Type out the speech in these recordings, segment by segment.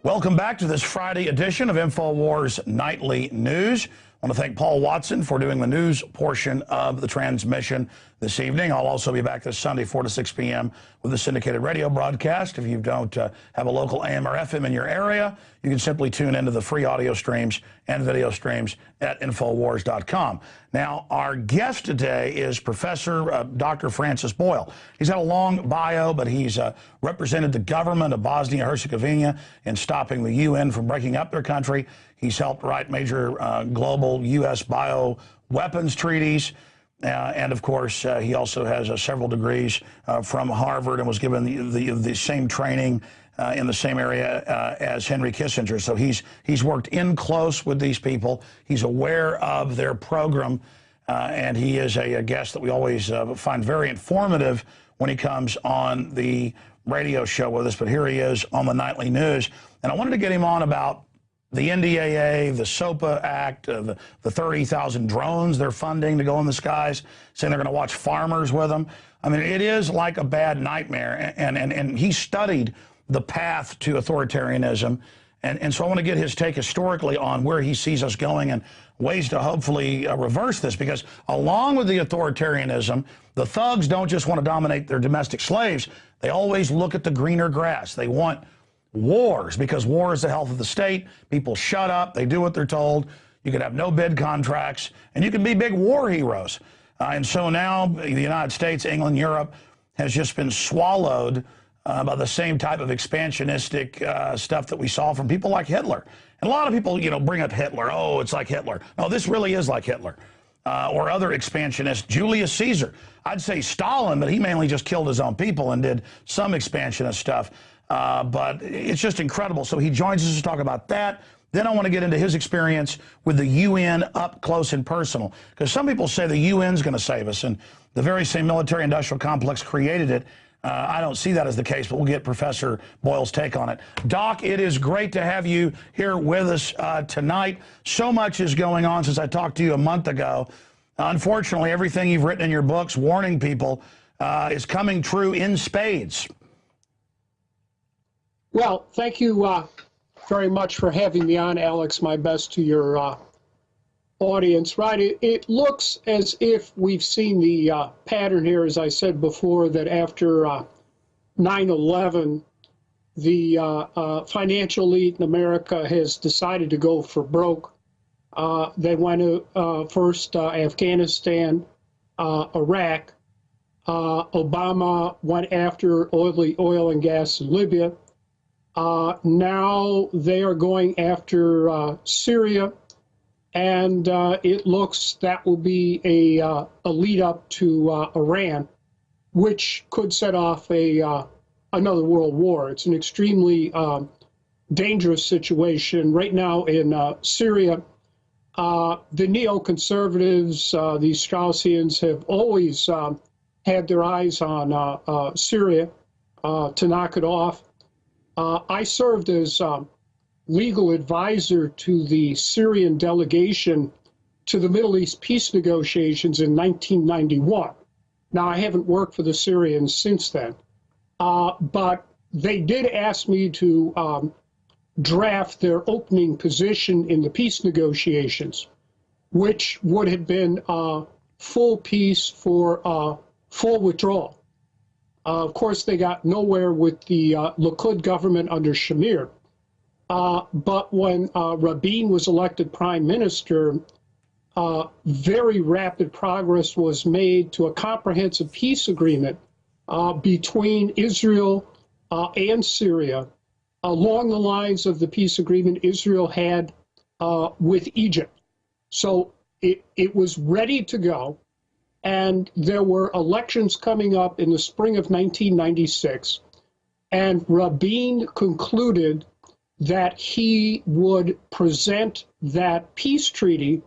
Welcome back to this Friday edition of Infowars Nightly News. I want to thank Paul Watson for doing the news portion of the transmission this evening. I'll also be back this Sunday, 4 to 6 p.m. with the syndicated radio broadcast. If you don't have a local AM or FM in your area, you can simply tune into the free audio streams and video streams at Infowars.com. Now, our guest today is Professor Dr. Francis Boyle. He's had a long bio, but he's represented the government of Bosnia-Herzegovina in stopping the UN from breaking up their country. He's helped write major global U.S. bioweapons treaties. And, of course, he also has several degrees from Harvard and was given the same training in the same area as Henry Kissinger. So he's worked in close with these people. He's aware of their program, and he is a guest that we always find very informative when he comes on the radio show with us. But here he is on the Nightly News. And I wanted to get him on about the NDAA, the SOPA Act, the 30,000 drones they're funding to go in the skies, saying they're going to watch farmers with them. I mean, it is like a bad nightmare. And he studied the path to authoritarianism. And so I want to get his take historically on where he sees us going and ways to hopefully reverse this. Because along with the authoritarianism, the thugs don't just want to dominate their domestic slaves. They always look at the greener grass. They want wars, because war is the health of the state. People shut up. They do what they're told. You can have no bid contracts, and you can be big war heroes. And so now the United States, England, Europe has just been swallowed by the same type of expansionistic stuff that we saw from people like Hitler. And a lot of people, bring up Hitler. Oh, it's like Hitler. No, this really is like Hitler. Or other expansionists. Julius Caesar. I'd say Stalin, but he mainly just killed his own people and did some expansionist stuff. But it's just incredible. So he joins us to talk about that. Then I want to get into his experience with the UN up close and personal. Because some people say the UN's going to save us, and the very same military-industrial complex created it. I don't see that as the case, but we'll get Professor Boyle's take on it. Doc, it is great to have you here with us tonight. So much is going on since I talked to you a month ago. Unfortunately, everything you've written in your books warning people is coming true in spades. Well, thank you very much for having me on, Alex. My best to your audience. Right, it looks as if we've seen the pattern here, as I said before, that after 9/11, the financial elite in America has decided to go for broke. They went to first Afghanistan, Iraq. Obama went after oil and gas in Libya. Now they are going after Syria, and it looks that will be a lead up to Iran, which could set off another world war. It's an extremely dangerous situation right now in Syria. The neoconservatives, these Straussians, have always had their eyes on Syria to knock it off. I served as legal advisor to the Syrian delegation to the Middle East peace negotiations in 1991. Now, I haven't worked for the Syrians since then, but they did ask me to draft their opening position in the peace negotiations, which would have been full peace for full withdrawal. Of course, they got nowhere with the Likud government under Shamir. But when Rabin was elected prime minister, very rapid progress was made to a comprehensive peace agreement between Israel and Syria, along the lines of the peace agreement Israel had with Egypt. So it was ready to go. And there were elections coming up in the spring of 1996, and Rabin concluded that he would present that peace treaty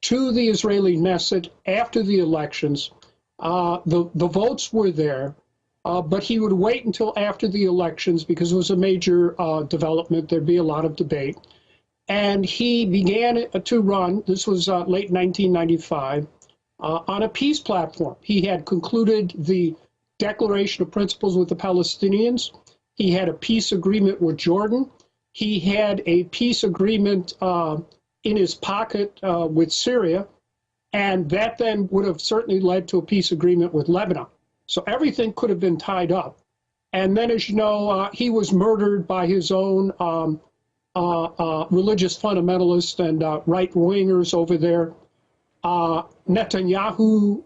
to the Israeli Knesset after the elections. The votes were there, but he would wait until after the elections because it was a major development. There'd be a lot of debate. And he began to run, this was late 1995, on a peace platform. He had concluded the Declaration of Principles with the Palestinians. He had a peace agreement with Jordan. he had a peace agreement in his pocket with Syria, and that then would have certainly led to a peace agreement with Lebanon. So everything could have been tied up. And then, as you know, he was murdered by his own religious fundamentalists and right-wingers over there. Netanyahu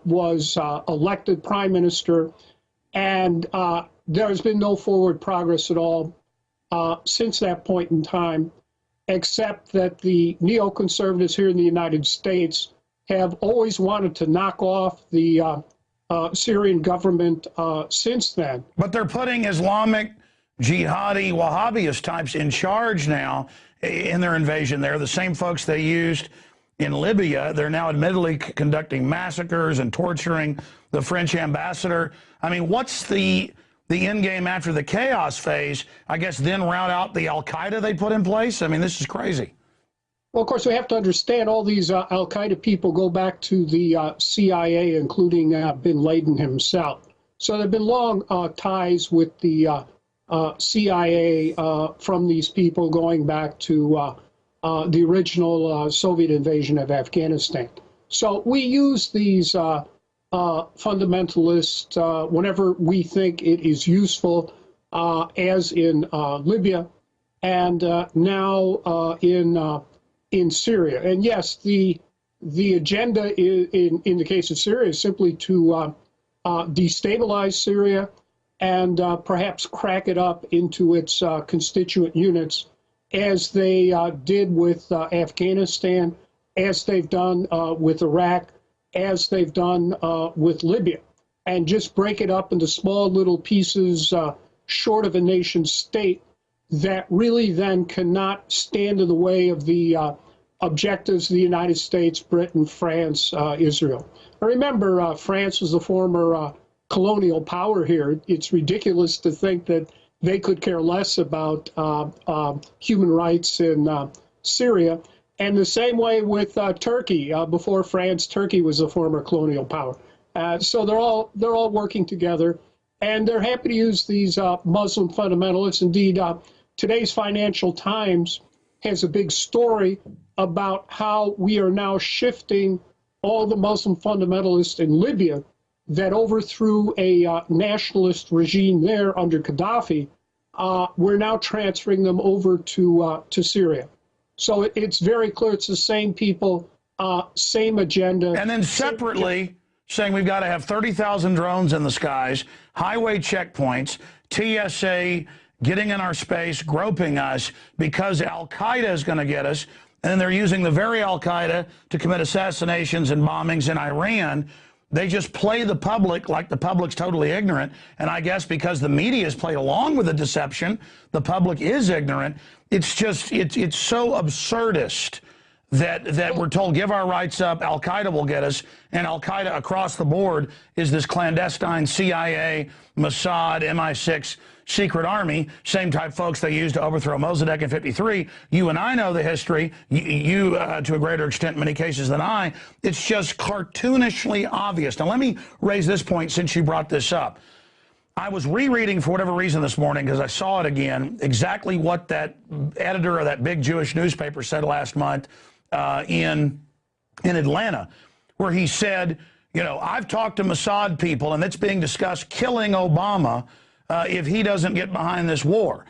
was elected prime minister, and there has been no forward progress at all since that point in time, except that the neoconservatives here in the United States have always wanted to knock off the Syrian government since then. But they're putting Islamic, jihadi, Wahhabist types in charge now in their invasion there. The same folks they used in Libya, they're now admittedly conducting massacres and torturing the French ambassador. I mean, what's the end game after the chaos phase? I guess then round out the al-Qaeda they put in place? I mean, this is crazy. Well, of course, we have to understand all these al-Qaeda people go back to the CIA, including bin Laden himself. So there have been long ties with the CIA from these people going back to the original Soviet invasion of Afghanistan. So we use these fundamentalists whenever we think it is useful, as in Libya and now in Syria. And yes, the agenda in the case of Syria is simply to destabilize Syria and perhaps crack it up into its constituent units, as they did with Afghanistan, as they've done with Iraq, as they've done with Libya, and just break it up into small little pieces short of a nation state that really then cannot stand in the way of the objectives of the United States, Britain, France, Israel. Now remember, France was a former colonial power here. It's ridiculous to think that they could care less about human rights in Syria. And the same way with Turkey. Before France, Turkey was a former colonial power. So they're all working together, and they're happy to use these Muslim fundamentalists. Indeed, today's Financial Times has a big story about how we are now shifting all the Muslim fundamentalists in Libya that overthrew a nationalist regime there under Gaddafi. We're now transferring them over to Syria. So it's very clear it's the same people, same agenda. And then separately saying we've got to have 30,000 drones in the skies, highway checkpoints, TSA getting in our space, groping us because al-Qaeda is going to get us. And then they're using the very al-Qaeda to commit assassinations and bombings in Iran. They just play the public like the public's totally ignorant. And I guess because the media has played along with the deception, the public is ignorant. It's just, it's so absurdist that we're told, give our rights up, al-Qaeda will get us. And al-Qaeda across the board is this clandestine CIA, Mossad, MI6 secret army, same type folks they used to overthrow Mossadegh in '53. You and I know the history, you to a greater extent in many cases than I. It's just cartoonishly obvious. Now let me raise this point since you brought this up. I was rereading for whatever reason this morning because I saw it again, exactly what that editor of that big Jewish newspaper said last month in Atlanta, where he said, you know, I've talked to Mossad people and it's being discussed killing Obama if he doesn't get behind this war.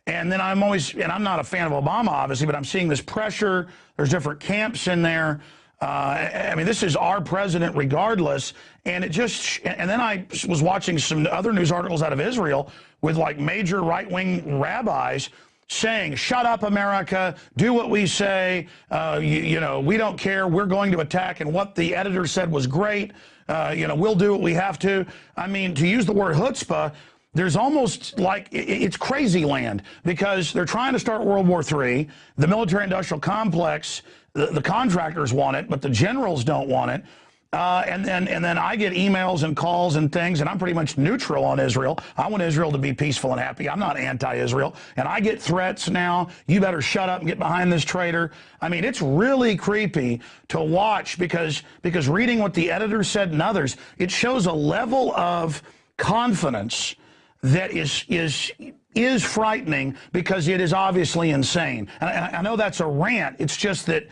And then I'm not a fan of Obama, obviously, but I'm seeing this pressure. There's different camps in there. I mean, this is our president regardless. And and then I was watching some other news articles out of Israel with like major right-wing rabbis saying, shut up, America, do what we say, you know, we don't care, we're going to attack. And what the editor said was great, you know, we'll do what we have to. I mean, to use the word chutzpah, there's almost like it's crazy land because they're trying to start World War III. The military-industrial complex, the contractors want it, but the generals don't want it. And then I get emails and calls and things, and I'm pretty much neutral on Israel. I want Israel to be peaceful and happy. I'm not anti-Israel. And I get threats now. You better shut up and get behind this traitor. I mean, it's really creepy to watch because reading what the editor said and others, it shows a level of confidence that is is frightening because it is obviously insane. And I know that's a rant. It's just that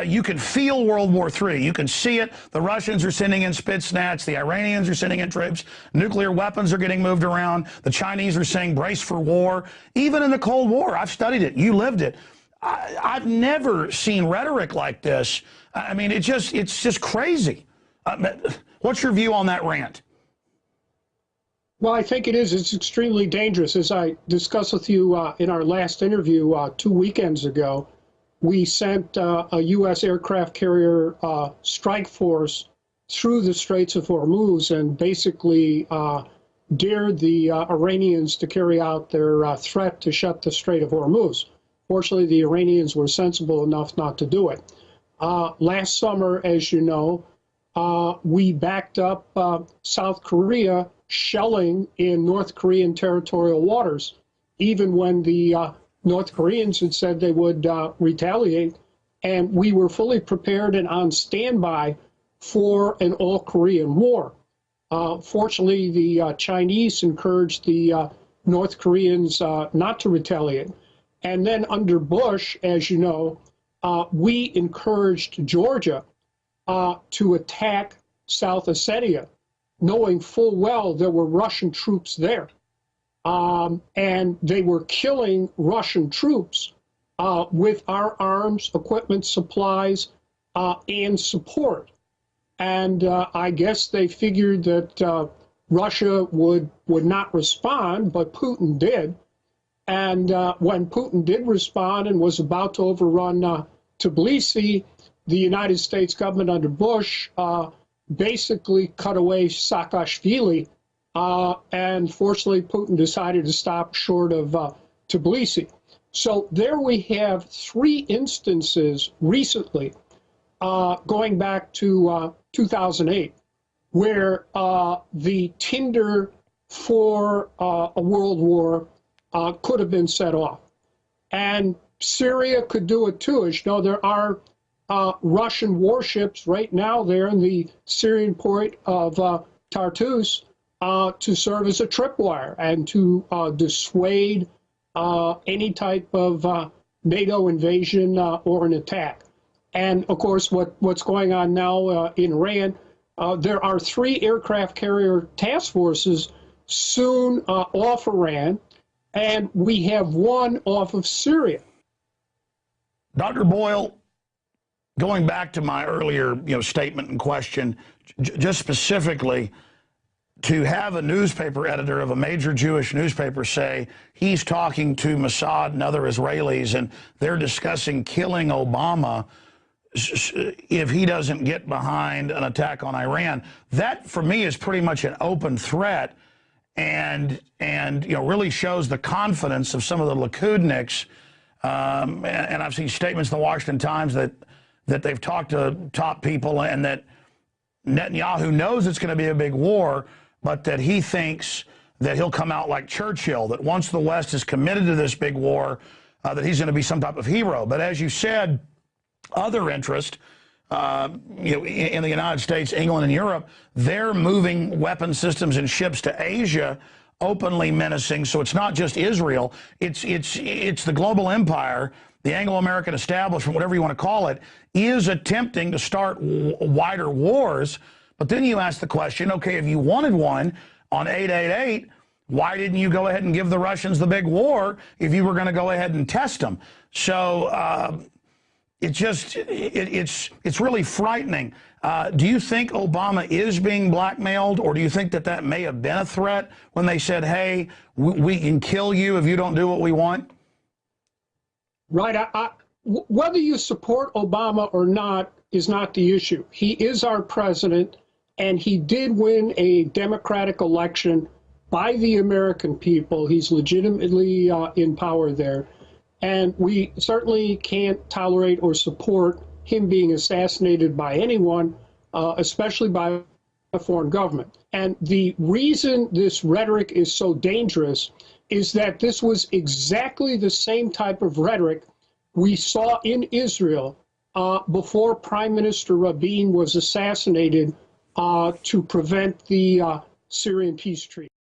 you can feel World War III. You can see it. The Russians are sending in Spetsnaz. The Iranians are sending in troops. Nuclear weapons are getting moved around. The Chinese are saying brace for war. Even in the Cold War, I've studied it. You lived it. I've never seen rhetoric like this. I mean, it's just crazy. What's your view on that rant? Well, I think it is. It's extremely dangerous. As I discussed with you in our last interview 2 weekends ago, we sent a U.S. aircraft carrier strike force through the Straits of Hormuz and basically dared the Iranians to carry out their threat to shut the Strait of Hormuz. Fortunately, the Iranians were sensible enough not to do it. Last summer, as you know, we backed up South Korea shelling in North Korean territorial waters, even when the North Koreans had said they would retaliate. And we were fully prepared and on standby for an all-Korean war. Fortunately, the Chinese encouraged the North Koreans not to retaliate. And then under Bush, as you know, we encouraged Georgia to attack South Ossetia, knowing full well there were Russian troops there. And they were killing Russian troops with our arms, equipment, supplies, and support. And I guess they figured that Russia would not respond, but Putin did. And when Putin did respond and was about to overrun Tbilisi, the United States government under Bush basically cut away Saakashvili. And fortunately, Putin decided to stop short of Tbilisi. So there we have 3 instances recently, going back to 2008, where the tinder for a world war could have been set off. And Syria could do it too. As you know, there are Russian warships right now there in the Syrian port of Tartus to serve as a tripwire and to dissuade any type of NATO invasion or an attack. And of course, what's going on now in Iran, there are 3 aircraft carrier task forces soon off Iran, and we have 1 off of Syria. Dr. Boyle, going back to my earlier statement and question, just specifically, to have a newspaper editor of a major Jewish newspaper say he's talking to Mossad and other Israelis and they're discussing killing Obama if he doesn't get behind an attack on Iran, that for me is pretty much an open threat and really shows the confidence of some of the Likudniks. And I've seen statements in the Washington Times that they've talked to top people and that Netanyahu knows it's going to be a big war, but that he thinks that he'll come out like Churchill, that once the West is committed to this big war, that he's going to be some type of hero. But as you said, other interest, in the United States, England, and Europe, they're moving weapon systems and ships to Asia, openly menacing. So it's not just Israel; it's the global empire, the Anglo-American establishment, whatever you want to call it, is attempting to start wider wars. But then you ask the question: okay, if you wanted one on 888, why didn't you go ahead and give the Russians the big war if you were going to go ahead and test them? So it's really frightening. Do you think Obama is being blackmailed, or do you think that may have been a threat when they said, hey, we can kill you if you don't do what we want? Right. Whether you support Obama or not is not the issue. He is our president, and he did win a democratic election by the American people. He's legitimately in power there. And we certainly can't tolerate or support him being assassinated by anyone, especially by a foreign government. And the reason this rhetoric is so dangerous is that this was exactly the same type of rhetoric we saw in Israel before Prime Minister Rabin was assassinated to prevent the Syrian peace treaty.